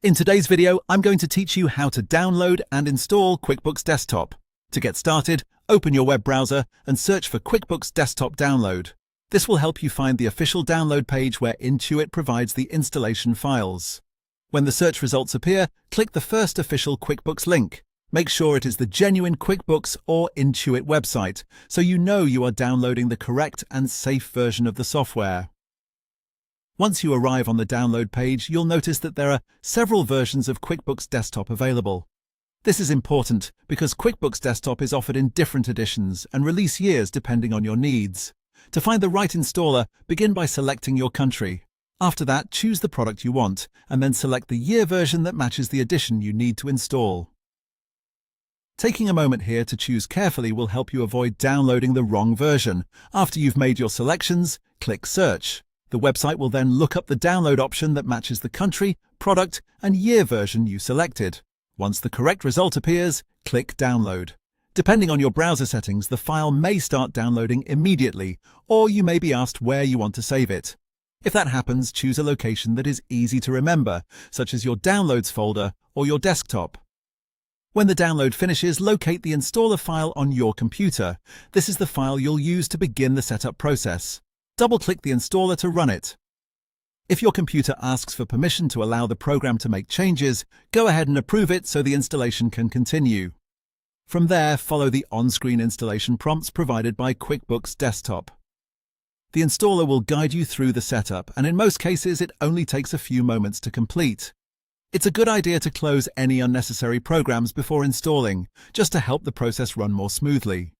In today's video, I'm going to teach you how to download and install QuickBooks Desktop. To get started, open your web browser and search for QuickBooks Desktop Download. This will help you find the official download page where Intuit provides the installation files. When the search results appear, click the first official QuickBooks link. Make sure it is the genuine QuickBooks or Intuit website, so you know you are downloading the correct and safe version of the software. Once you arrive on the download page, you'll notice that there are several versions of QuickBooks Desktop available. This is important because QuickBooks Desktop is offered in different editions and release years depending on your needs. To find the right installer, begin by selecting your country. After that, choose the product you want, and then select the year version that matches the edition you need to install. Taking a moment here to choose carefully will help you avoid downloading the wrong version. After you've made your selections, click Search. The website will then look up the download option that matches the country, product, and year version you selected. Once the correct result appears, click Download. Depending on your browser settings, the file may start downloading immediately, or you may be asked where you want to save it. If that happens, choose a location that is easy to remember, such as your Downloads folder or your desktop. When the download finishes, locate the installer file on your computer. This is the file you'll use to begin the setup process. Double-click the installer to run it. If your computer asks for permission to allow the program to make changes, go ahead and approve it so the installation can continue. From there, follow the on-screen installation prompts provided by QuickBooks Desktop. The installer will guide you through the setup, and in most cases it only takes a few moments to complete. It's a good idea to close any unnecessary programs before installing, just to help the process run more smoothly.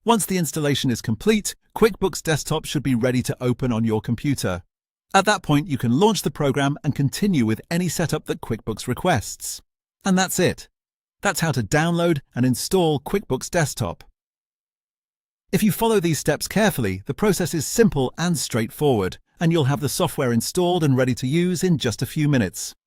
Once the installation is complete, QuickBooks Desktop should be ready to open on your computer. At that point, you can launch the program and continue with any setup that QuickBooks requests. And that's it. That's how to download and install QuickBooks Desktop. If you follow these steps carefully, the process is simple and straightforward, and you'll have the software installed and ready to use in just a few minutes.